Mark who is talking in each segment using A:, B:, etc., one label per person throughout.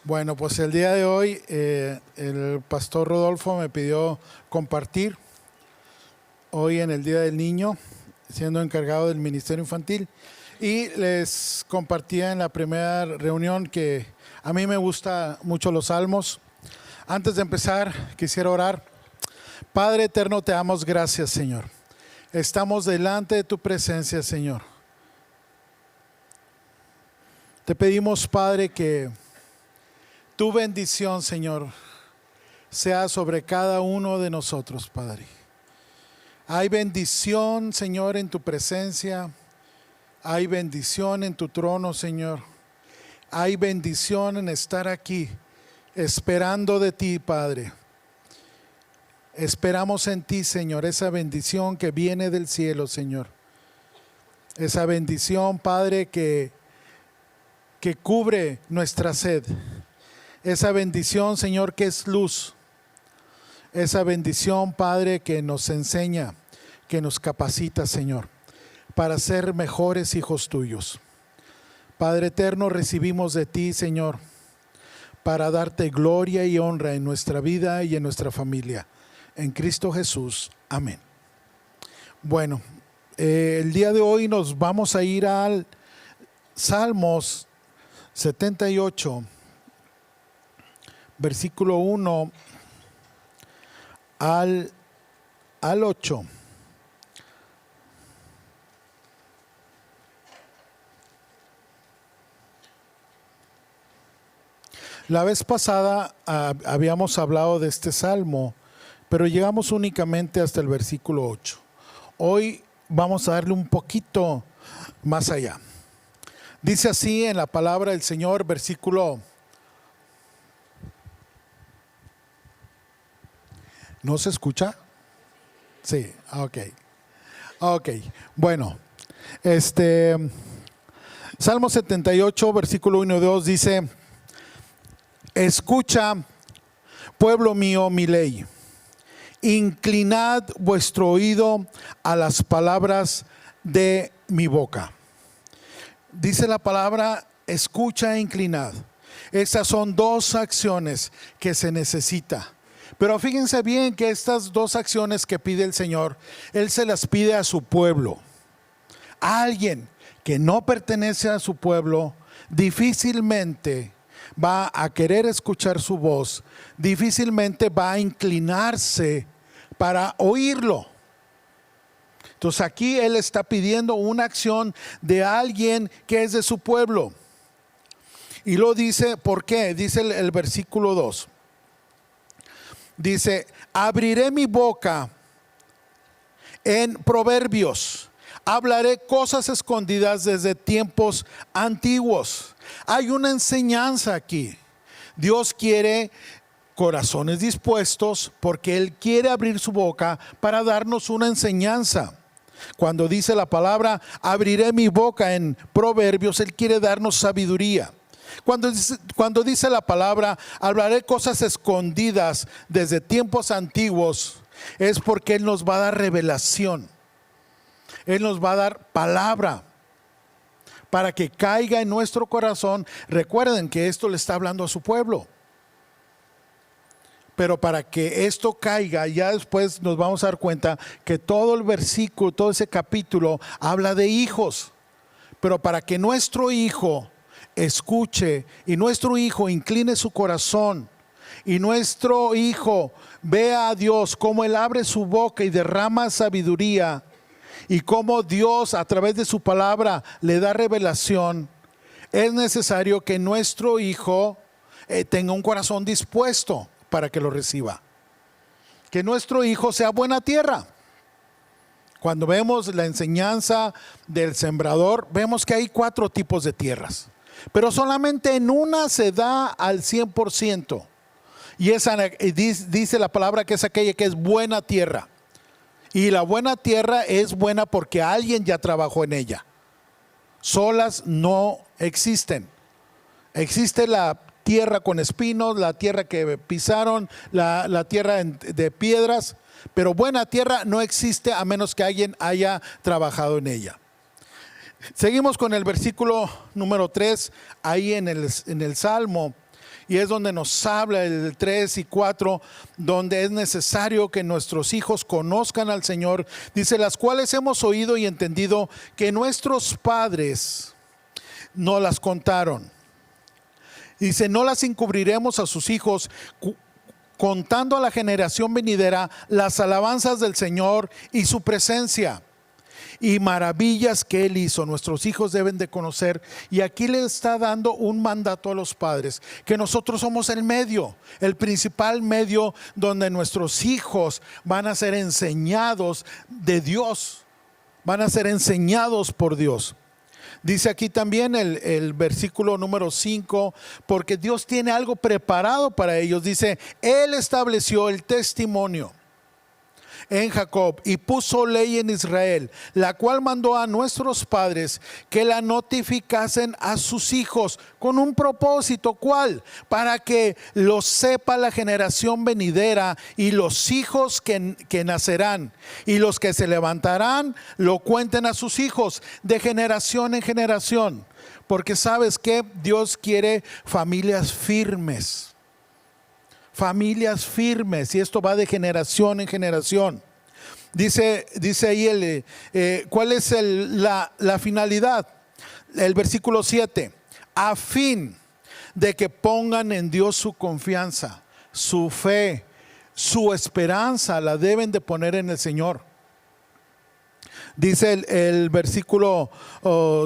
A: Bueno, pues el día de hoy el pastor Rodolfo me pidió compartir hoy en el Día del Niño, siendo encargado del Ministerio Infantil, y les compartía en la primera reunión que a mí me gustan mucho los salmos. Antes de empezar, quisiera orar. Padre eterno, te damos gracias, Señor. Estamos delante de tu presencia, Señor. Te pedimos, Padre, que tu bendición, Señor, sea sobre cada uno de nosotros, Padre. Hay bendición, Señor, en tu presencia. Hay bendición en tu trono, Señor. Hay bendición en estar aquí, esperando de ti, Padre. Esperamos en ti, Señor, esa bendición que viene del cielo, Señor. Esa bendición, Padre, que cubre nuestra sed. Esa bendición, Señor, que es luz. Esa bendición, Padre, que nos enseña, que nos capacita, Señor, para ser mejores hijos tuyos. Padre eterno, recibimos de ti, Señor, para darte gloria y honra en nuestra vida y en nuestra familia. En Cristo Jesús. Amén. Bueno, el día de hoy nos vamos a ir al Salmos 78, versículo 1 al 8. La vez pasada habíamos hablado de este salmo, pero llegamos únicamente hasta el versículo 8. Hoy vamos a darle un poquito más allá. Dice así en la palabra del Señor, versículo. ¿No se escucha? Sí, ok. Bueno, Salmo 78, versículo 1 y 2 dice: escucha, pueblo mío, mi ley. Inclinad vuestro oído a las palabras de mi boca. Dice la palabra, escucha e inclinad. Esas son dos acciones que se necesita. Pero fíjense bien que estas dos acciones que pide el Señor, Él se las pide a su pueblo. A alguien que no pertenece a su pueblo, difícilmente va a querer escuchar su voz, difícilmente va a inclinarse para oírlo. Entonces aquí Él está pidiendo una acción de alguien que es de su pueblo. Y lo dice, ¿por qué? Dice el versículo 2. Dice, abriré mi boca en proverbios, hablaré cosas escondidas desde tiempos antiguos. Hay una enseñanza aquí. Dios quiere corazones dispuestos porque Él quiere abrir su boca para darnos una enseñanza. Cuando dice la palabra, abriré mi boca en proverbios, Él quiere darnos sabiduría. Cuando dice la palabra, hablaré cosas escondidas desde tiempos antiguos, es porque Él nos va a dar revelación. Él nos va a dar palabra para que caiga en nuestro corazón. Recuerden que esto le está hablando a su pueblo. Pero para que esto caiga, ya después nos vamos a dar cuenta que todo el versículo, todo ese capítulo habla de hijos. Pero para que nuestro hijo escuche y nuestro hijo incline su corazón y nuestro hijo vea a Dios como Él abre su boca y derrama sabiduría y como Dios a través de su palabra le da revelación, es necesario que nuestro hijo tenga un corazón dispuesto para que lo reciba. Que nuestro hijo sea buena tierra. Cuando vemos la enseñanza del sembrador, vemos que hay 4 tipos de tierras. Pero solamente en una se da al 100%. Y esa dice la palabra que es aquella que es buena tierra. Y la buena tierra es buena porque alguien ya trabajó en ella. Solas no existen. Existe la tierra con espinos, la tierra que pisaron, la tierra de piedras. Pero buena tierra no existe a menos que alguien haya trabajado en ella. Seguimos con el versículo número 3, ahí en el Salmo. y es donde nos habla el 3 y 4, donde es necesario que nuestros hijos conozcan al Señor. Dice, las cuales hemos oído y entendido que nuestros padres nos las contaron. Dice, no las encubriremos a sus hijos, contando a la generación venidera las alabanzas del Señor y su presencia y maravillas que Él hizo. Nuestros hijos deben de conocer. Y aquí le está dando un mandato a los padres, que nosotros somos el medio, el principal medio donde nuestros hijos van a ser enseñados de Dios, van a ser enseñados por Dios. Dice aquí también el versículo número 5, porque Dios tiene algo preparado para ellos. Dice, Él estableció el testimonio en Jacob y puso ley en Israel, la cual mandó a nuestros padres que la notificasen a sus hijos con un propósito. ¿Cuál? Para que lo sepa la generación venidera y los hijos que nacerán, y los que se levantarán lo cuenten a sus hijos de generación en generación. Porque sabes que Dios quiere familias firmes. Familias firmes, y esto va de generación en generación. Dice ahí ¿cuál es la finalidad? El versículo 7, a fin de que pongan en Dios su confianza, su fe, su esperanza la deben de poner en el Señor. Dice el versículo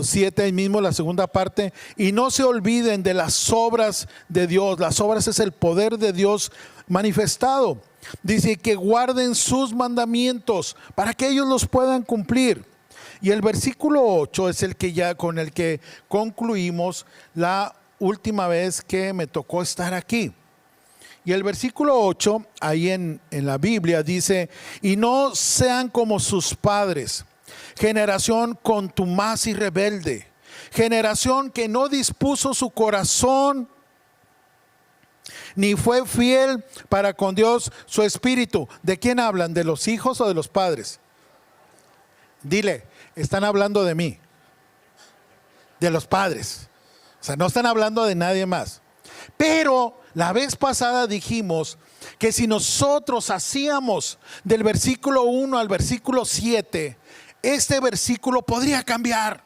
A: 7 ahí mismo, la segunda parte, y no se olviden de las obras de Dios. Las obras es el poder de Dios manifestado. Dice que guarden sus mandamientos para que ellos los puedan cumplir. Y el versículo 8 es el que ya con el que concluimos la última vez que me tocó estar aquí. Y el versículo 8 ahí en la Biblia dice, y no sean como sus padres, generación contumaz y rebelde, generación que no dispuso su corazón ni fue fiel para con Dios su espíritu. ¿De quién hablan? ¿De los hijos o de los padres? Dile, están hablando de mí, de los padres. O sea, no están hablando de nadie más. Pero la vez pasada dijimos que si nosotros hacíamos del versículo 1 al versículo 7, este versículo podría cambiar.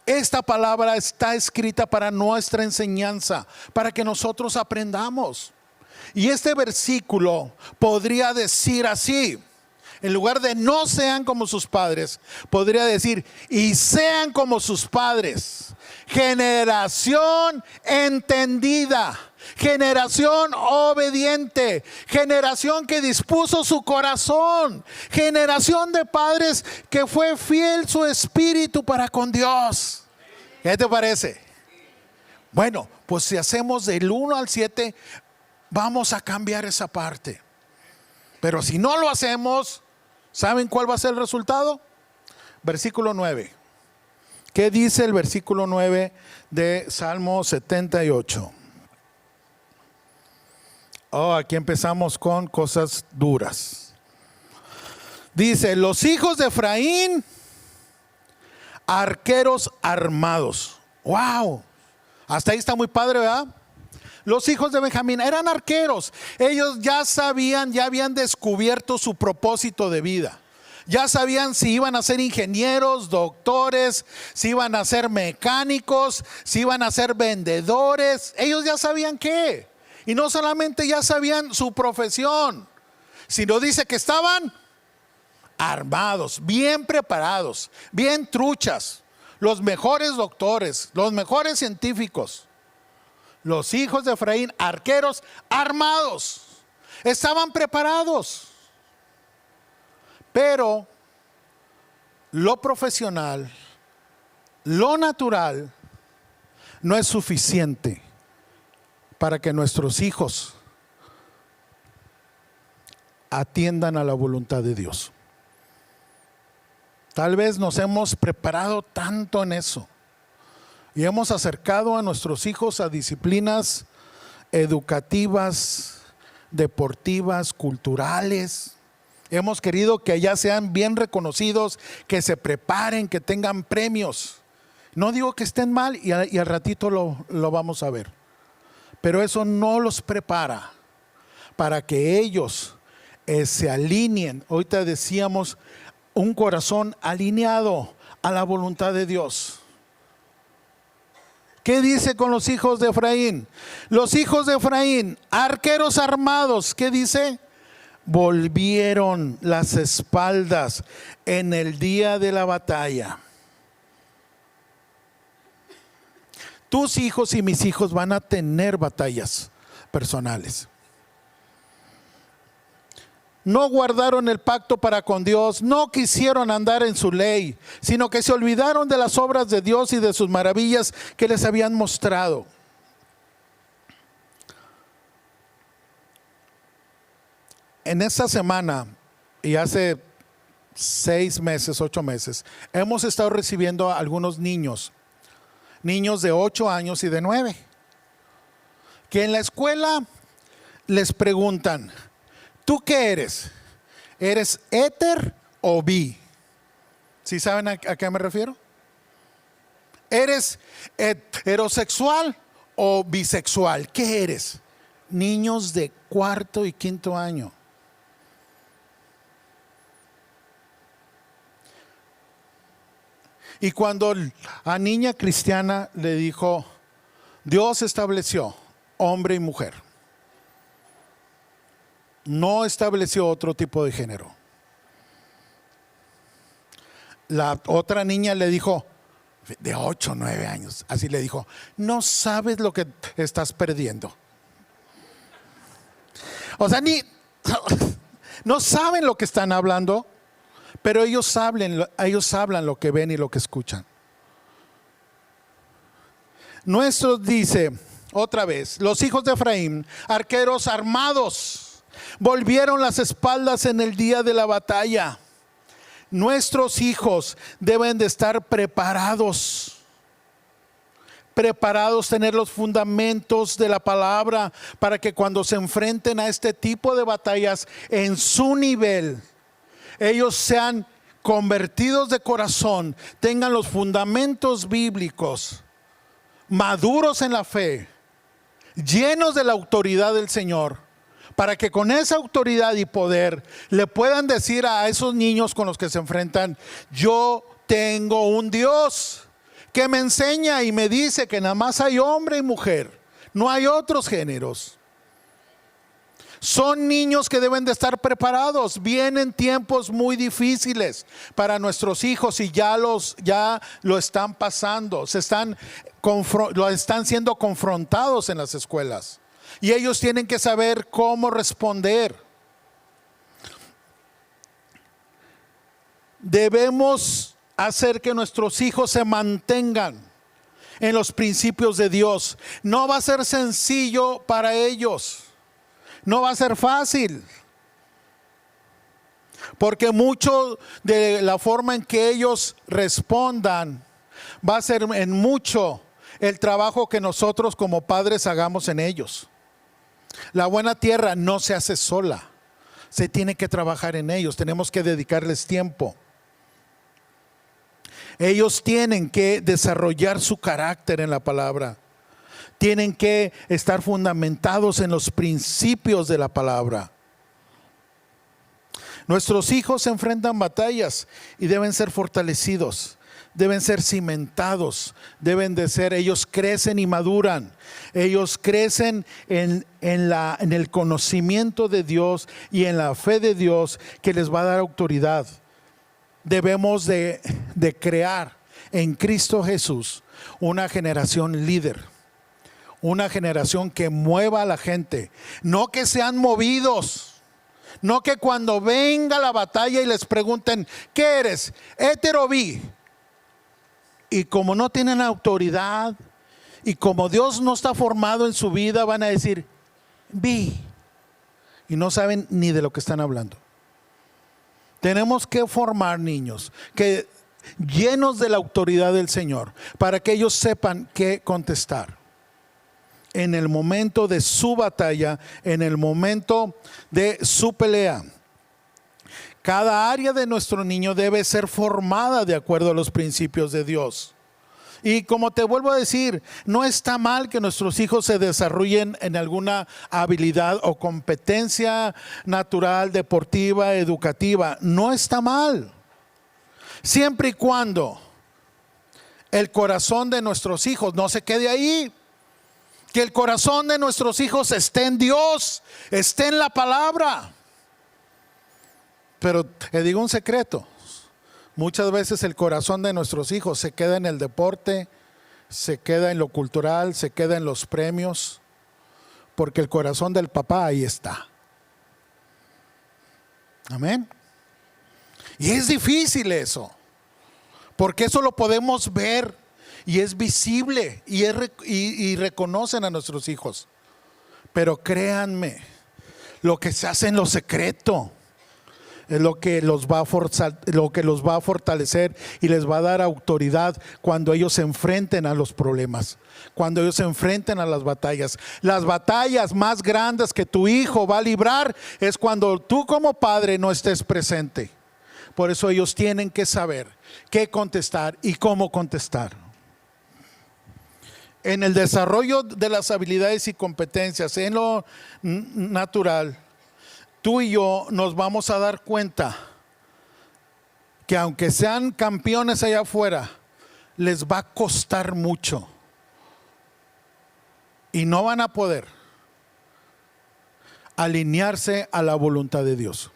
A: Esta palabra está escrita para nuestra enseñanza, para que nosotros aprendamos. Y este versículo podría decir así, en lugar de no sean como sus padres, podría decir, y sean como sus padres. Generación entendida, generación obediente, generación que dispuso su corazón, generación de padres que fue fiel su espíritu para con Dios. ¿Qué te parece? Bueno, pues si hacemos del 1 al 7, vamos a cambiar esa parte. Pero si no lo hacemos, ¿saben cuál va a ser el resultado? Versículo 9. ¿Qué dice el versículo 9 de Salmo 78? Aquí empezamos con cosas duras. Dice, los hijos de Efraín, arqueros armados. ¡Wow! Hasta ahí está muy padre, ¿verdad? Los hijos de Benjamín eran arqueros. Ellos ya sabían, ya habían descubierto su propósito de vida. Ya sabían si iban a ser ingenieros, doctores, si iban a ser mecánicos, si iban a ser vendedores. Ellos ya sabían qué. Y no solamente ya sabían su profesión, sino dice que estaban armados, bien preparados, bien truchas. Los mejores doctores, los mejores científicos. Los hijos de Efraín, arqueros armados. Estaban preparados. Pero lo profesional, lo natural, no es suficiente para que nuestros hijos atiendan a la voluntad de Dios. Tal vez nos hemos preparado tanto en eso y hemos acercado a nuestros hijos a disciplinas educativas, deportivas, culturales. Hemos querido que ya sean bien reconocidos, que se preparen, que tengan premios. No digo que estén mal y al ratito lo vamos a ver. Pero eso no los prepara para que ellos se alineen. Ahorita decíamos, un corazón alineado a la voluntad de Dios. ¿Qué dice con los hijos de Efraín? Los hijos de Efraín, arqueros armados, ¿qué dice? Volvieron las espaldas en el día de la batalla. Tus hijos y mis hijos van a tener batallas personales. No guardaron el pacto para con Dios, no quisieron andar en su ley, sino que se olvidaron de las obras de Dios y de sus maravillas que les habían mostrado. En esta semana y hace 6 meses, 8 meses, hemos estado recibiendo a algunos niños de 8 años y de 9, que en la escuela les preguntan, ¿tú qué eres? ¿Eres éter o bi? ¿Sí saben a qué me refiero? ¿Eres heterosexual o bisexual? ¿Qué eres? Niños de 4º y 5º año. Y cuando a niña cristiana le dijo, Dios estableció hombre y mujer, no estableció otro tipo de género. La otra niña le dijo, de 8 o 9 años, así le dijo, no sabes lo que estás perdiendo. O sea, no saben lo que están hablando, pero ellos hablan lo que ven y lo que escuchan. Nuestro dice, otra vez, los hijos de Efraín, arqueros armados, volvieron las espaldas en el día de la batalla. Nuestros hijos deben de estar preparados, tener los fundamentos de la palabra para que cuando se enfrenten a este tipo de batallas en su nivel, ellos sean convertidos de corazón, tengan los fundamentos bíblicos, maduros en la fe, llenos de la autoridad del Señor, para que con esa autoridad y poder le puedan decir a esos niños con los que se enfrentan, yo tengo un Dios que me enseña y me dice que nada más hay hombre y mujer, no hay otros géneros. Son niños que deben de estar preparados. Vienen tiempos muy difíciles para nuestros hijos y ya lo están pasando. Lo están siendo confrontados en las escuelas. Y ellos tienen que saber cómo responder. Debemos hacer que nuestros hijos se mantengan en los principios de Dios. No va a ser sencillo para ellos. No va a ser fácil, porque mucho de la forma en que ellos respondan va a ser en mucho el trabajo que nosotros como padres hagamos en ellos. La buena tierra no se hace sola, se tiene que trabajar en ellos, tenemos que dedicarles tiempo. Ellos tienen que desarrollar su carácter en la palabra. Tienen que estar fundamentados en los principios de la palabra. Nuestros hijos se enfrentan batallas y deben ser fortalecidos, deben ser cimentados, ellos crecen y maduran. Ellos crecen en el conocimiento de Dios y en la fe de Dios que les va a dar autoridad. Debemos de crear en Cristo Jesús una generación líder. Una generación que mueva a la gente, no que sean movidos, no que cuando venga la batalla y les pregunten, ¿qué eres? ¿Hétero o bi? Y como no tienen autoridad y como Dios no está formado en su vida, van a decir, bi. Y no saben ni de lo que están hablando. Tenemos que formar niños que llenos de la autoridad del Señor, para que ellos sepan qué contestar en el momento de su batalla, en el momento de su pelea. Cada área de nuestro niño debe ser formada de acuerdo a los principios de Dios. Y como te vuelvo a decir, no está mal que nuestros hijos se desarrollen en alguna habilidad o competencia natural, deportiva, educativa. No está mal. Siempre y cuando el corazón de nuestros hijos no se quede ahí. Que el corazón de nuestros hijos esté en Dios, esté en la palabra. Pero te digo un secreto. Muchas veces el corazón de nuestros hijos se queda en el deporte, se queda en lo cultural, se queda en los premios, porque el corazón del papá ahí está. Amén. Y es difícil eso, porque eso lo podemos ver y es visible y reconocen a nuestros hijos. Pero créanme, lo que se hace en lo secreto es lo que los va a fortalecer y les va a dar autoridad cuando ellos se enfrenten a los problemas, cuando ellos se enfrenten a las batallas. Las batallas más grandes que tu hijo va a librar es cuando tú como padre no estés presente. Por eso ellos tienen que saber qué contestar y cómo contestar. En el desarrollo de las habilidades y competencias en lo natural, tú y yo nos vamos a dar cuenta que aunque sean campeones allá afuera, les va a costar mucho y no van a poder alinearse a la voluntad de Dios,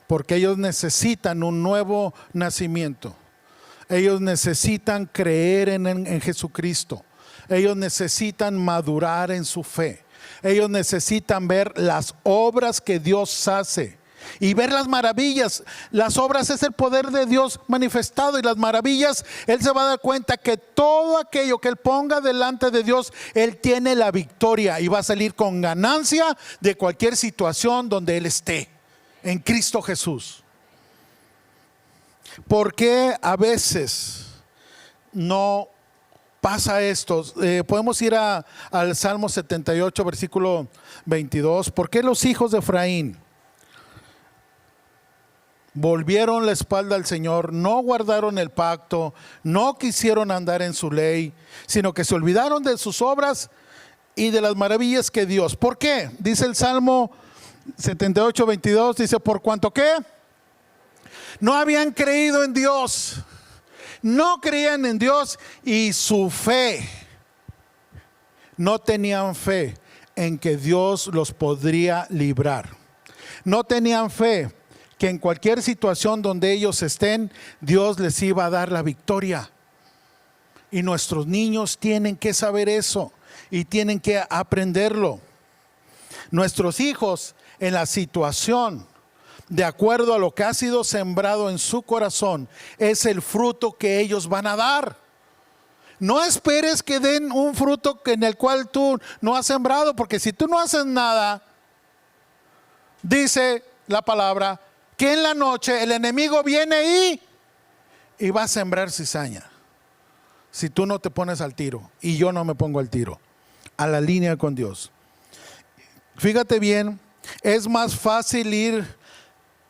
A: porque ellos necesitan un nuevo nacimiento. Ellos necesitan creer en Jesucristo. Ellos necesitan madurar en su fe. Ellos necesitan ver las obras que Dios hace y ver las maravillas. Las obras es el poder de Dios manifestado, y las maravillas, Él se va a dar cuenta que todo aquello que Él ponga delante de Dios, Él tiene la victoria y va a salir con ganancia de cualquier situación donde Él esté, en Cristo Jesús. ¿Por qué a veces no pasa esto? Podemos ir al Salmo 78, versículo 22. ¿Por qué los hijos de Efraín volvieron la espalda al Señor, no guardaron el pacto, no quisieron andar en su ley, sino que se olvidaron de sus obras y de las maravillas que Dios? ¿Por qué? Dice el Salmo 78, 22, dice: ¿por cuanto qué? No habían creído en Dios, no creían en Dios, y su fe, no tenían fe en que Dios los podría librar. No tenían fe que en cualquier situación donde ellos estén, Dios les iba a dar la victoria. Y nuestros niños tienen que saber eso y tienen que aprenderlo. Nuestros hijos, en la situación, de acuerdo a lo que ha sido sembrado en su corazón, es el fruto que ellos van a dar. No esperes que den un fruto en el cual tú no has sembrado, porque si tú no haces nada, dice la palabra que en la noche el enemigo viene y va a sembrar cizaña. Si tú no te pones al tiro, y yo no me pongo al tiro, a la línea con Dios. Fíjate bien, es más fácil ir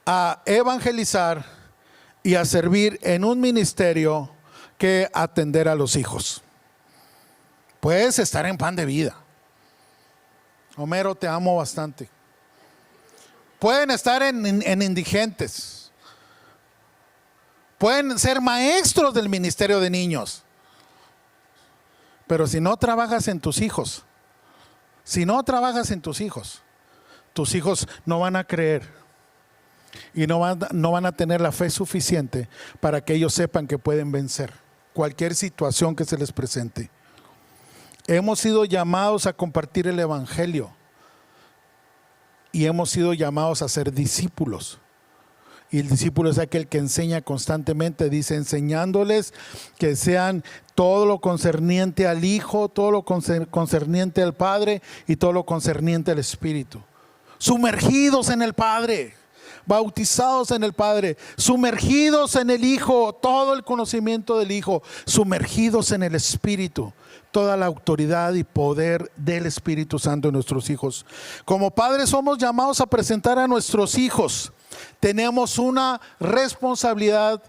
A: a evangelizar y a servir en un ministerio que atender a los hijos. Puedes estar en Pan de Vida. Homero, te amo bastante. Pueden estar en indigentes. Pueden ser maestros del ministerio de niños. Pero si no trabajas en tus hijos, tus hijos no van a creer. Y no van a tener la fe suficiente para que ellos sepan que pueden vencer cualquier situación que se les presente. Hemos sido llamados a compartir el evangelio y hemos sido llamados a ser discípulos. Y el discípulo es aquel que enseña constantemente, dice, enseñándoles que sean todo lo concerniente al Hijo, todo lo concerniente al Padre y todo lo concerniente al Espíritu. Sumergidos en el Padre, bautizados en el Padre, sumergidos en el Hijo, todo el conocimiento del Hijo, sumergidos en el Espíritu, toda la autoridad y poder del Espíritu Santo en nuestros hijos. Como padres somos llamados a presentar a nuestros hijos. Tenemos una responsabilidad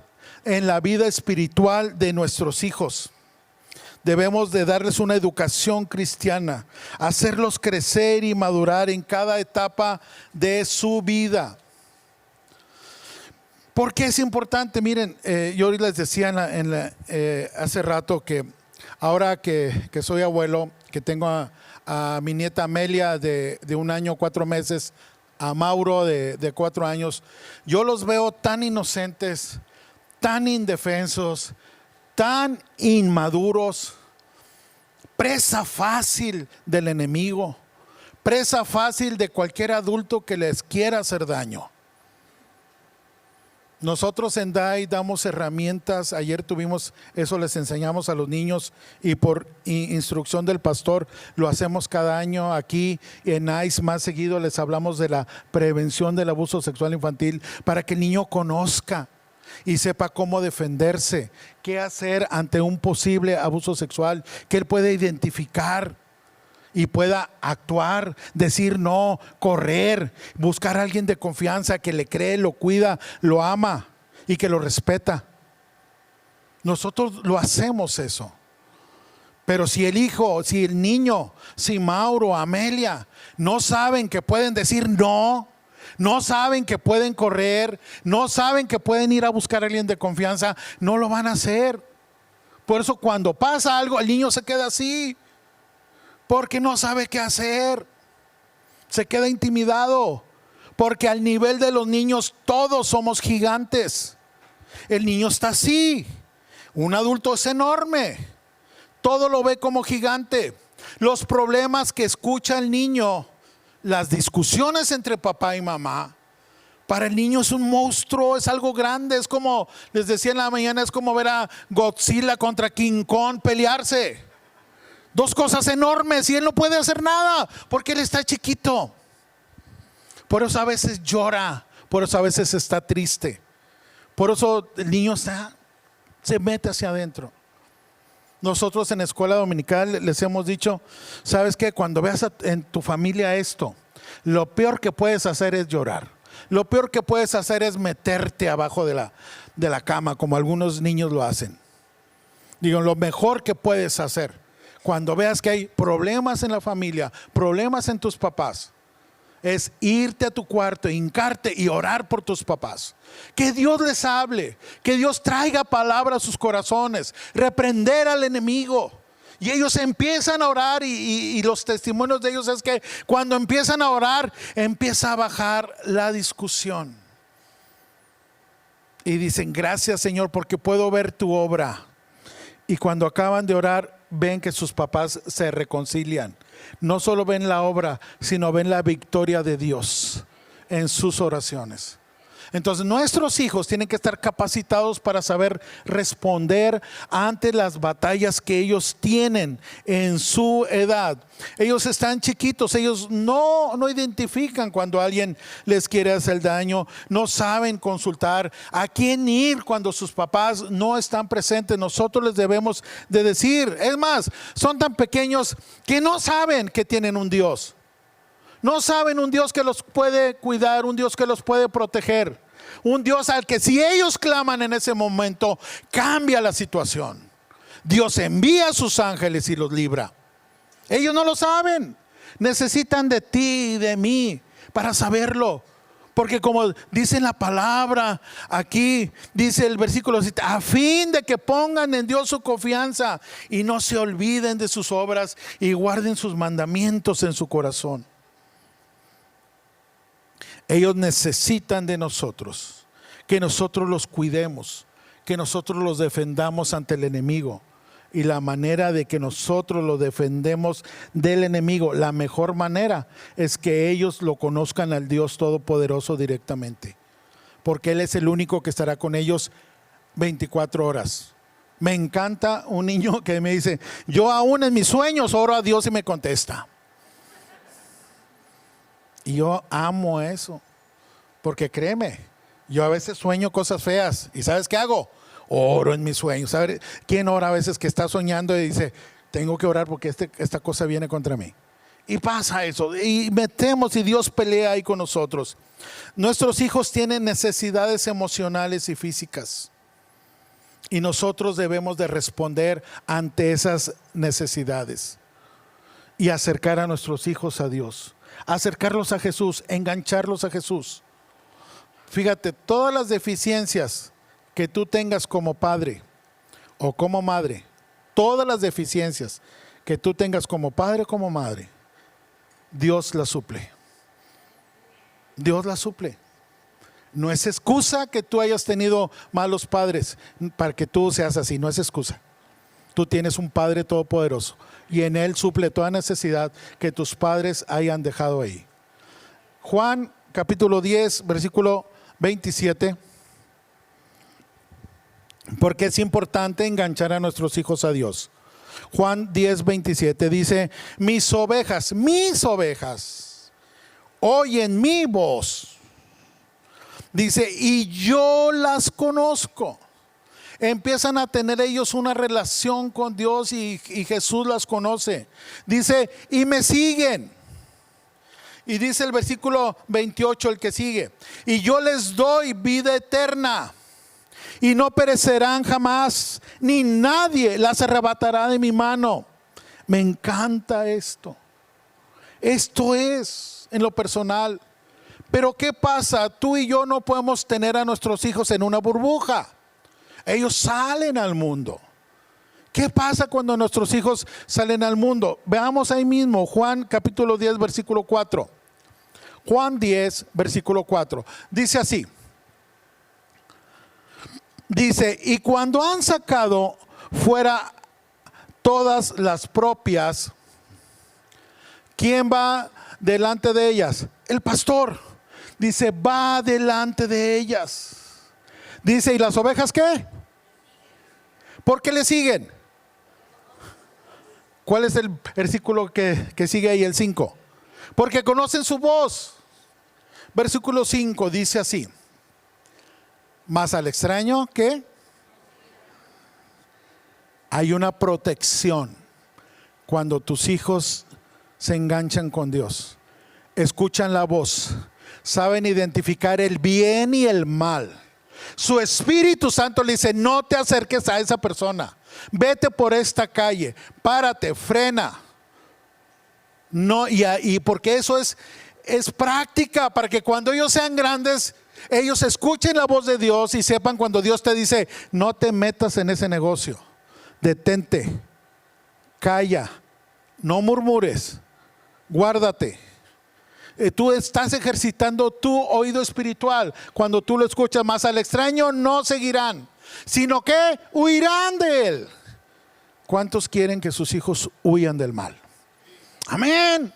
A: en la vida espiritual de nuestros hijos. Debemos de darles una educación cristiana, hacerlos crecer y madurar en cada etapa de su vida. ¿Por qué es importante? Miren, yo les decía hace rato que ahora que soy abuelo, que tengo a mi nieta Amelia de 1 año 4 meses, a Mauro de 4 años, yo los veo tan inocentes, tan indefensos, tan inmaduros, presa fácil del enemigo, presa fácil de cualquier adulto que les quiera hacer daño. Nosotros en DAI damos herramientas. Ayer tuvimos eso, les enseñamos a los niños y por instrucción del pastor lo hacemos cada año aquí en NICE. Más seguido les hablamos de la prevención del abuso sexual infantil para que el niño conozca y sepa cómo defenderse, qué hacer ante un posible abuso sexual, que él puede identificar y pueda actuar, decir no, correr, buscar a alguien de confianza que le cree, lo cuida, lo ama y que lo respeta. Nosotros lo hacemos eso. Pero si el hijo, si el niño, si Mauro, Amelia no saben que pueden decir no, no saben que pueden correr, no saben que pueden ir a buscar a alguien de confianza, no lo van a hacer. Por eso cuando pasa algo, el niño se queda así, porque no sabe qué hacer, se queda intimidado, porque al nivel de los niños todos somos gigantes. El niño está así, un adulto es enorme, todo lo ve como gigante. Los problemas que escucha el niño, las discusiones entre papá y mamá, para el niño es un monstruo, es algo grande. Es como, les decía en la mañana, es como ver a Godzilla contra King Kong pelearse. Dos cosas enormes y él no puede hacer nada porque él está chiquito. Por eso a veces llora, por eso a veces está triste, por eso el niño se mete hacia adentro. Nosotros en la escuela dominical les hemos dicho, ¿sabes qué? Cuando veas en tu familia esto, lo peor que puedes hacer es llorar. Lo peor que puedes hacer es meterte abajo de la cama, como algunos niños lo hacen. Digo, lo mejor que puedes hacer cuando veas que hay problemas en la familia, problemas en tus papás, es irte a tu cuarto, hincarte y orar por tus papás. Que Dios les hable, que Dios traiga palabra a sus corazones, reprender al enemigo. Y ellos empiezan a orar y los testimonios de ellos es que cuando empiezan a orar, empieza a bajar la discusión. Y dicen, gracias Señor porque puedo ver tu obra. Y cuando acaban de orar, ven que sus papás se reconcilian. No solo ven la obra, sino ven la victoria de Dios en sus oraciones. Entonces nuestros hijos tienen que estar capacitados para saber responder ante las batallas que ellos tienen en su edad. Ellos están chiquitos, ellos no identifican cuando alguien les quiere hacer daño, no saben consultar a quién ir cuando sus papás no están presentes. Nosotros les debemos de decir, es más, son tan pequeños que no saben que tienen un Dios. No saben un Dios que los puede cuidar, un Dios que los puede proteger, un Dios al que si ellos claman en ese momento, cambia la situación. Dios envía a sus ángeles y los libra. Ellos no lo saben, necesitan de ti y de mí para saberlo. Porque como dice la palabra aquí, dice el versículo 7, a fin de que pongan en Dios su confianza y no se olviden de sus obras y guarden sus mandamientos en su corazón. Ellos necesitan de nosotros, que nosotros los cuidemos, que nosotros los defendamos ante el enemigo. Y la manera de que nosotros los defendemos del enemigo, la mejor manera es que ellos lo conozcan al Dios Todopoderoso directamente. Porque Él es el único que estará con ellos 24 horas. Me encanta un niño que me dice, yo aún en mis sueños oro a Dios y me contesta. Y yo amo eso, porque créeme, yo a veces sueño cosas feas y ¿sabes qué hago? Oro en mis sueños. ¿Sabes quién ora a veces que está soñando y dice, tengo que orar porque esta cosa viene contra mí? Y pasa eso, y metemos y Dios pelea ahí con nosotros. Nuestros hijos tienen necesidades emocionales y físicas. Y nosotros debemos de responder ante esas necesidades y acercar a nuestros hijos a Dios, acercarlos a Jesús, engancharlos a Jesús. Fíjate, todas las deficiencias que tú tengas como padre o como madre, todas las deficiencias que tú tengas como padre o como madre, Dios las suple. Dios las suple. No es excusa que tú hayas tenido malos padres para que tú seas así, no es excusa. Tú tienes un Padre todopoderoso y en Él suple toda necesidad que tus padres hayan dejado ahí. Juan capítulo 10, versículo 27. Porque es importante enganchar a nuestros hijos a Dios. Juan 10, 27 dice: mis ovejas oyen mi voz. Dice, y yo las conozco. Empiezan a tener ellos una relación con Dios y Jesús las conoce. Dice, y me siguen. Y dice el versículo 28, el que sigue: y yo les doy vida eterna, y no perecerán jamás, ni nadie las arrebatará de mi mano. Me encanta esto. Esto es en lo personal. Pero ¿qué pasa? Tú y yo no podemos tener a nuestros hijos en una burbuja. Ellos salen al mundo. ¿Qué pasa cuando nuestros hijos salen al mundo? Veamos ahí mismo, Juan capítulo 10, versículo 4. Juan 10, versículo 4. Dice así. Dice, y cuando han sacado fuera todas las propias, ¿quién va delante de ellas? El pastor. Dice, va delante de ellas. Dice, ¿y las ovejas qué? ¿Por qué le siguen? ¿Cuál es el versículo que sigue ahí, el 5? Porque conocen su voz. Versículo 5 dice así: más al extraño, ¿qué? Hay una protección cuando tus hijos se enganchan con Dios. Escuchan la voz, saben identificar el bien y el mal. Su Espíritu Santo le dice: no te acerques a esa persona, vete por esta calle, párate, frena. No, y porque eso es práctica, para que cuando ellos sean grandes, ellos escuchen la voz de Dios y sepan cuando Dios te dice: no te metas en ese negocio, detente, calla, no murmures, guárdate. Tú estás ejercitando tu oído espiritual. Cuando tú lo escuchas, más al extraño no seguirán, sino que huirán de él. ¿Cuántos quieren que sus hijos huyan del mal? Amén.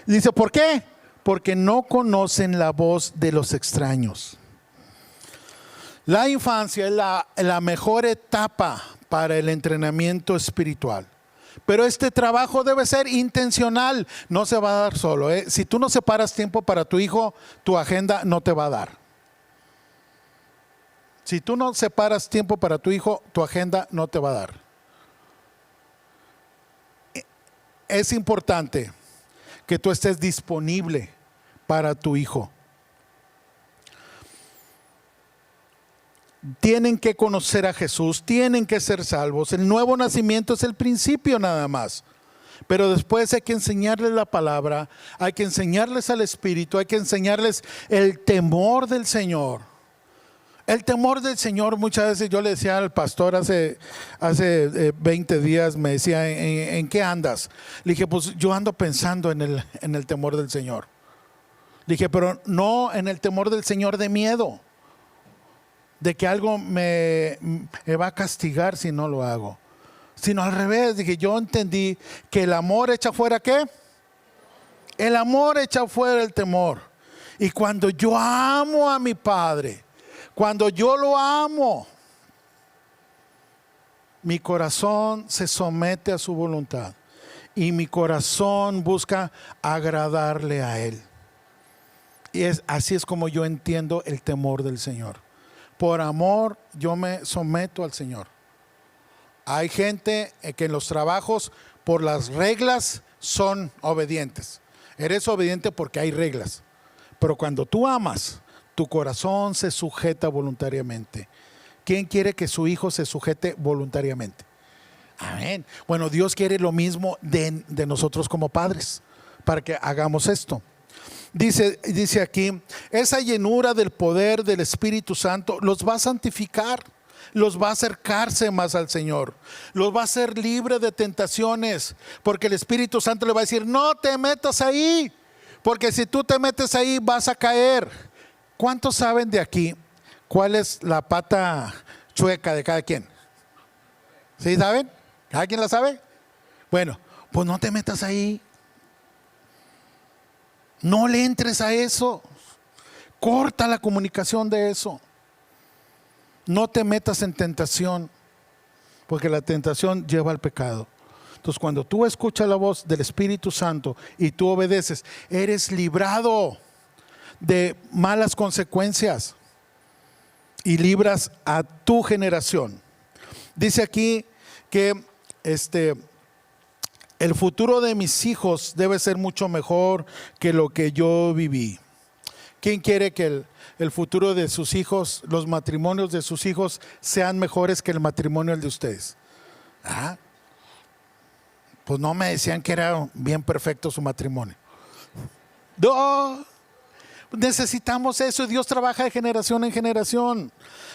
A: Dice, ¿por qué? Porque no conocen la voz de los extraños. La infancia es la mejor etapa para el entrenamiento espiritual. Pero este trabajo debe ser intencional, no se va a dar solo. Si tú no separas tiempo para tu hijo, tu agenda no te va a dar. Si tú no separas tiempo para tu hijo, tu agenda no te va a dar. Es importante que tú estés disponible para tu hijo. Tienen que conocer a Jesús, tienen que ser salvos. El nuevo nacimiento es el principio nada más. Pero después hay que enseñarles la palabra, hay que enseñarles al Espíritu, hay que enseñarles el temor del Señor. El temor del Señor, muchas veces yo le decía al pastor hace 20 días, me decía, ¿en qué andas? Le dije, pues yo ando pensando en el temor del Señor. Le dije, pero no en el temor del Señor de miedo, de que algo me va a castigar si no lo hago, sino al revés. Dije, yo entendí que el amor echa fuera ¿qué? El amor echa fuera el temor. Y cuando yo amo a mi Padre, cuando yo lo amo, mi corazón se somete a su voluntad y mi corazón busca agradarle a Él. Y así es como yo entiendo el temor del Señor. Por amor yo me someto al Señor. Hay gente que en los trabajos por las reglas son obedientes. Eres obediente porque hay reglas. Pero cuando tú amas, tu corazón se sujeta voluntariamente. ¿quién quiere que su hijo se sujete voluntariamente? Amén. Bueno, Dios quiere lo mismo de nosotros como padres, para que hagamos esto. Dice aquí, esa llenura del poder del Espíritu Santo los va a santificar, los va a acercarse más al Señor, los va a hacer libre de tentaciones, porque el Espíritu Santo le va a decir, no te metas ahí, porque si tú te metes ahí vas a caer. ¿Cuántos saben de aquí cuál es la pata chueca de cada quien? ¿Sí saben? ¿Cada quien la sabe? Bueno, pues no te metas ahí. No le entres a eso. Corta la comunicación de eso. No te metas en tentación, porque la tentación lleva al pecado. Entonces, cuando tú escuchas la voz del Espíritu Santo y tú obedeces, eres librado de malas consecuencias y libras a tu generación. Dice aquí que el futuro de mis hijos debe ser mucho mejor que lo que yo viví. ¿Quién quiere que el futuro de sus hijos, los matrimonios de sus hijos sean mejores que el matrimonio de ustedes? Pues no me decían que era bien perfecto su matrimonio. No, necesitamos eso. Dios trabaja de generación en generación.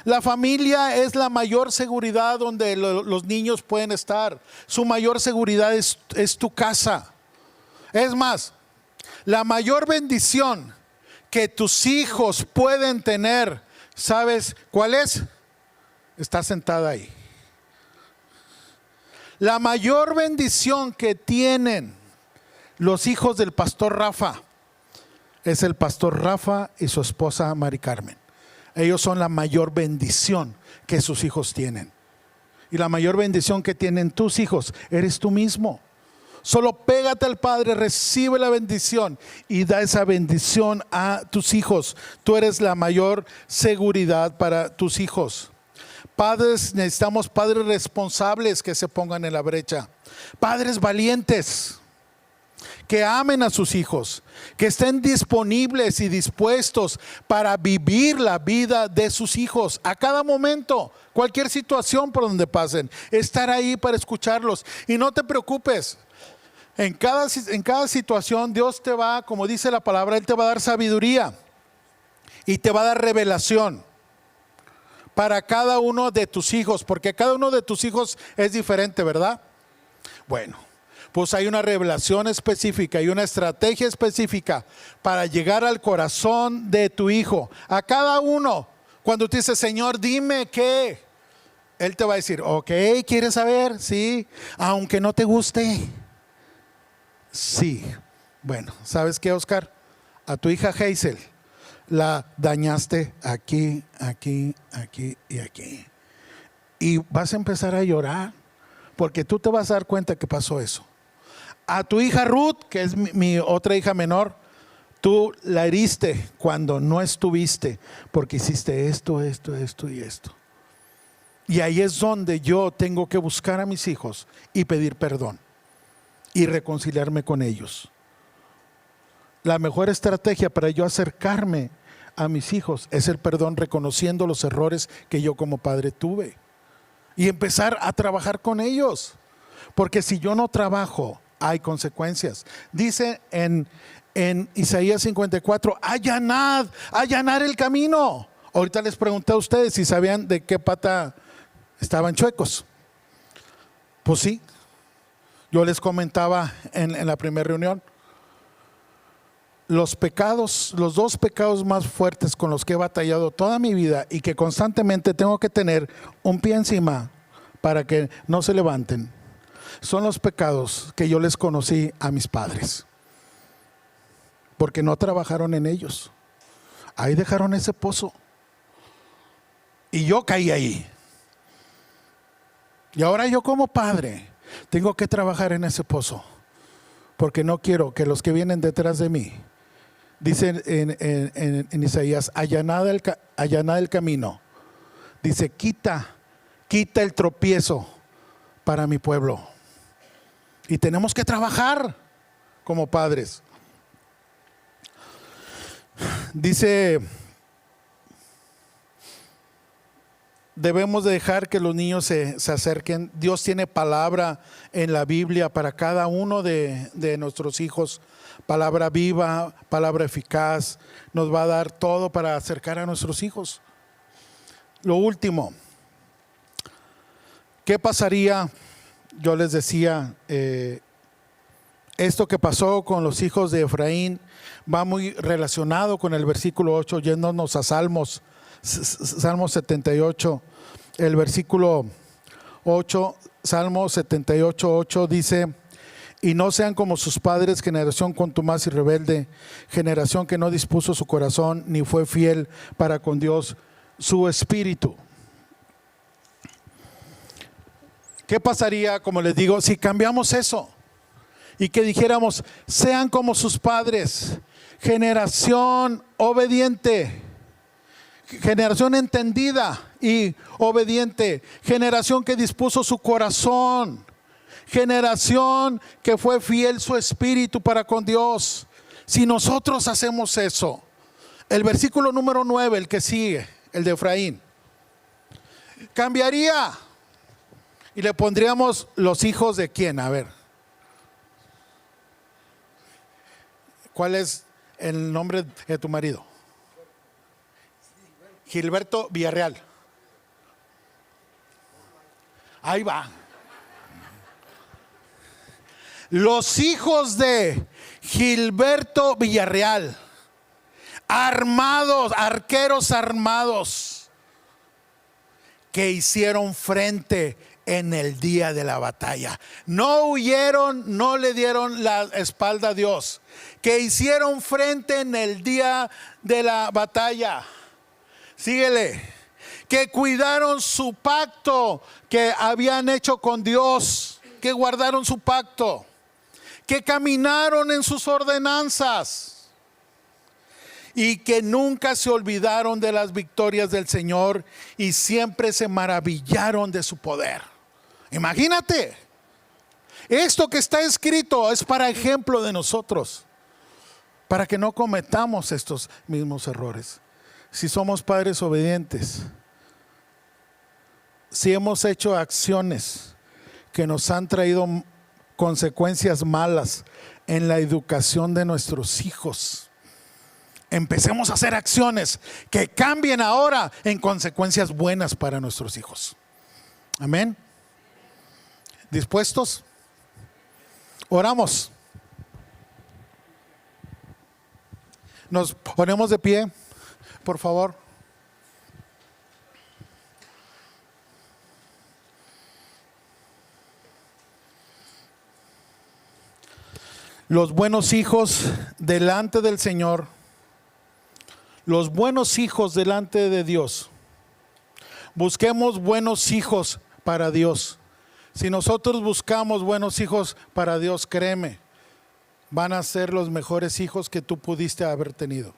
A: La familia es la mayor seguridad donde los niños pueden estar. Su mayor seguridad es tu casa. Es más, la mayor bendición que tus hijos pueden tener, ¿sabes cuál es? Está sentada ahí. La mayor bendición que tienen los hijos del pastor Rafa es el pastor Rafa y su esposa Mari Carmen. Ellos son la mayor bendición que sus hijos tienen. Y la mayor bendición que tienen tus hijos eres tú mismo. Solo pégate al Padre, recibe la bendición y da esa bendición a tus hijos. Tú eres la mayor seguridad para tus hijos. Padres, necesitamos padres responsables que se pongan en la brecha. Padres valientes que amen a sus hijos, que estén disponibles y dispuestos para vivir la vida de sus hijos a cada momento, cualquier situación por donde pasen, estar ahí para escucharlos. Y no te preocupes, en cada situación Dios te va, como dice la palabra, Él te va a dar sabiduría y te va a dar revelación para cada uno de tus hijos, porque cada uno de tus hijos es diferente, ¿verdad? Bueno, pues hay una revelación específica y una estrategia específica para llegar al corazón de tu hijo. A cada uno, cuando tú dices, Señor, dime qué, Él te va a decir, ok, ¿quieres saber? Sí, aunque no te guste. Sí. Bueno, ¿sabes qué, Oscar? A tu hija Hazel la dañaste aquí, aquí, aquí y aquí. Y vas a empezar a llorar, porque tú te vas a dar cuenta que pasó eso. A tu hija Ruth, que es mi otra hija menor, tú la heriste cuando no estuviste, porque hiciste esto, esto, esto y esto. Y ahí es donde yo tengo que buscar a mis hijos y pedir perdón y reconciliarme con ellos. La mejor estrategia para yo acercarme a mis hijos es el perdón, reconociendo los errores que yo como padre tuve y empezar a trabajar con ellos, porque si yo no trabajo hay consecuencias. Dice en Isaías 54, allanad el camino. Ahorita les pregunté a ustedes si sabían de qué pata estaban chuecos. Pues sí, yo les comentaba en la primera reunión. Los dos pecados más fuertes con los que he batallado toda mi vida y que constantemente tengo que tener un pie encima para que no se levanten, son los pecados que yo les conocí a mis padres, porque no trabajaron en ellos. Ahí dejaron ese pozo y yo caí ahí. Y ahora yo como padre tengo que trabajar en ese pozo, porque no quiero que los que vienen detrás de mí, dice en Isaías, allanad el camino. Dice, quita el tropiezo para mi pueblo. Y tenemos que trabajar como padres. Dice debemos de dejar que los niños se acerquen. Dios tiene palabra en la Biblia para cada uno de nuestros hijos. Palabra viva, palabra eficaz. Nos va a dar todo para acercar a nuestros hijos. Lo último, ¿qué pasaría? Yo les decía, esto que pasó con los hijos de Efraín va muy relacionado con el versículo 8, yéndonos a Salmos 78, el versículo 8, Salmo 78, 8 dice: y no sean como sus padres, generación contumaz y rebelde, generación que no dispuso su corazón ni fue fiel para con Dios su espíritu. ¿Qué pasaría, como les digo, si cambiamos eso y que dijéramos: sean como sus padres, generación obediente, generación entendida y obediente, generación que dispuso su corazón, generación que fue fiel su espíritu para con Dios? Si nosotros hacemos eso, el versículo número 9, el que sigue, el de Efraín, cambiaría y le pondríamos los hijos de quién. A ver, ¿cuál es el nombre de tu marido? Gilberto Villarreal. Ahí va. Los hijos de Gilberto Villarreal, armados, arqueros armados, que hicieron frente en el día de la batalla. No huyeron, no le dieron la espalda a Dios, que hicieron frente en el día de la batalla. Síguele. Que cuidaron su pacto que habían hecho con Dios, que guardaron su pacto, que caminaron en sus ordenanzas y que nunca se olvidaron de las victorias del Señor y siempre se maravillaron de su poder. Imagínate, esto que está escrito es para ejemplo de nosotros, para que no cometamos estos mismos errores. Si somos padres obedientes, si hemos hecho acciones que nos han traído consecuencias malas en la educación de nuestros hijos, empecemos a hacer acciones que cambien ahora en consecuencias buenas para nuestros hijos. Amén. ¿Dispuestos? Oramos. Nos ponemos de pie, por favor. Los buenos hijos delante del Señor, los buenos hijos delante de Dios. Busquemos buenos hijos para Dios. Si nosotros buscamos buenos hijos para Dios, créeme, van a ser los mejores hijos que tú pudiste haber tenido.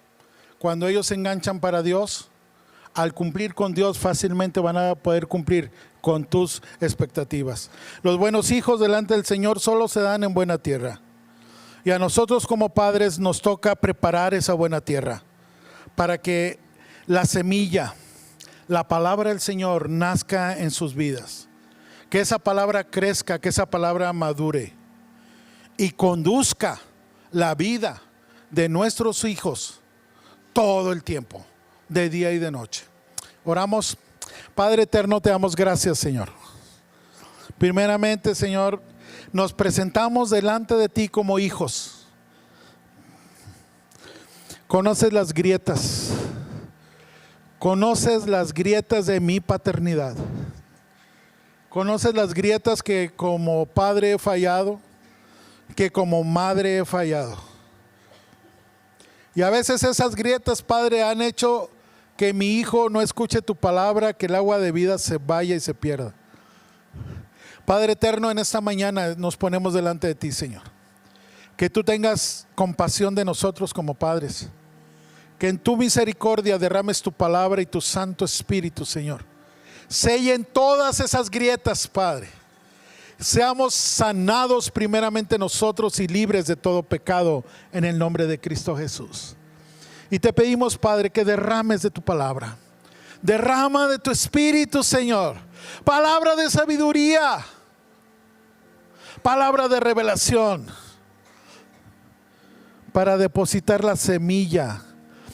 A: Cuando ellos se enganchan para Dios, al cumplir con Dios fácilmente van a poder cumplir con tus expectativas. Los buenos hijos delante del Señor solo se dan en buena tierra. Y a nosotros como padres nos toca preparar esa buena tierra para que la semilla, la palabra del Señor nazca en sus vidas. Que esa palabra crezca, que esa palabra madure y conduzca la vida de nuestros hijos todo el tiempo, de día y de noche. Oramos. Padre eterno, te damos gracias, Señor. Primeramente, Señor, nos presentamos delante de ti como hijos. Conoces las grietas. Conoces las grietas de mi paternidad. Conoces las grietas que como padre he fallado, que como madre he fallado. Y a veces esas grietas, Padre, han hecho que mi hijo no escuche tu palabra, que el agua de vida se vaya y se pierda. Padre eterno, en esta mañana nos ponemos delante de ti, Señor. Que tú tengas compasión de nosotros como padres. Que en tu misericordia derrames tu palabra y tu Santo Espíritu, Señor. Sellen todas esas grietas, Padre. Seamos sanados primeramente nosotros y libres de todo pecado en el nombre de Cristo Jesús. Y te pedimos, Padre, que derrames de tu palabra. Derrama de tu espíritu, Señor. Palabra de sabiduría. Palabra de revelación. Para depositar la semilla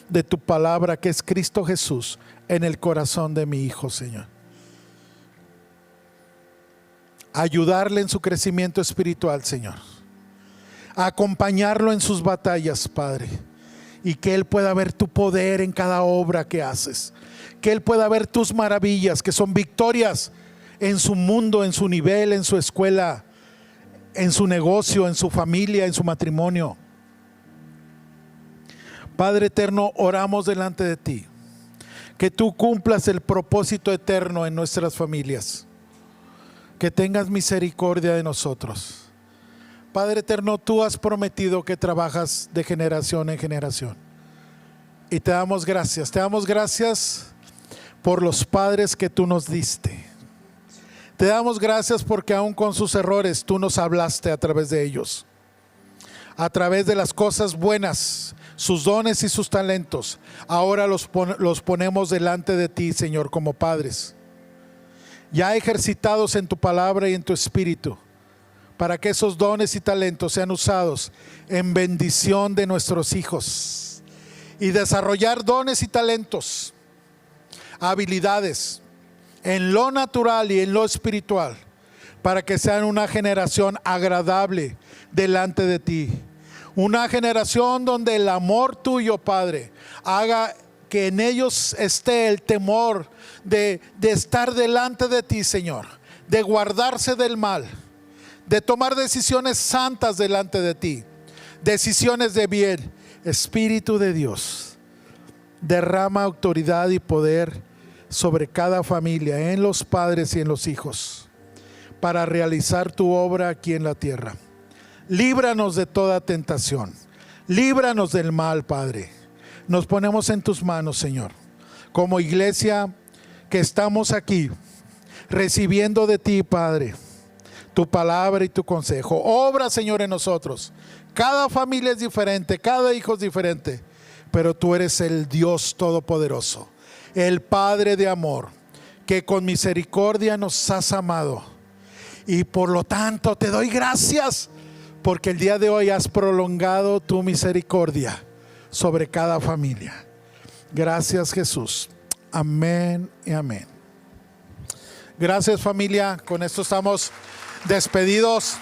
A: de tu palabra, que es Cristo Jesús, en el corazón de mi hijo, Señor. Ayudarle en su crecimiento espiritual, Señor. Acompañarlo en sus batallas, Padre. Y que Él pueda ver tu poder en cada obra que haces. Que Él pueda ver tus maravillas, que son victorias en su mundo, en su nivel, en su escuela, en su negocio, en su familia, en su matrimonio. Padre eterno, oramos delante de ti. Que tú cumplas el propósito eterno en nuestras familias. Que tengas misericordia de nosotros. Padre eterno, tú has prometido que trabajas de generación en generación. Y te damos gracias. Te damos gracias por los padres que tú nos diste. Te damos gracias porque aún con sus errores tú nos hablaste a través de ellos. A través de las cosas buenas, sus dones y sus talentos. Ahora los ponemos delante de ti, Señor, como padres. Ya ejercitados en tu palabra y en tu espíritu, para que esos dones y talentos sean usados en bendición de nuestros hijos. Y desarrollar dones y talentos, habilidades, en lo natural y en lo espiritual, para que sean una generación agradable delante de ti. Una generación donde el amor tuyo, Padre, haga que en ellos esté el temor de estar delante de ti, Señor, de guardarse del mal, de tomar decisiones santas delante de ti, decisiones de bien. Espíritu de Dios, derrama autoridad y poder sobre cada familia, en los padres y en los hijos, para realizar tu obra aquí en la tierra. Líbranos de toda tentación, líbranos del mal, Padre. Nos ponemos en tus manos, Señor, como iglesia que estamos aquí recibiendo de ti, Padre, tu palabra y tu consejo. Obra, Señor, en nosotros. Cada familia es diferente, cada hijo es diferente, pero tú eres el Dios todopoderoso, el Padre de amor, que con misericordia nos has amado. Y por lo tanto te doy gracias, porque el día de hoy has prolongado tu misericordia sobre cada familia. Gracias, Jesús. Amén y amén. Gracias, familia. Con esto estamos despedidos.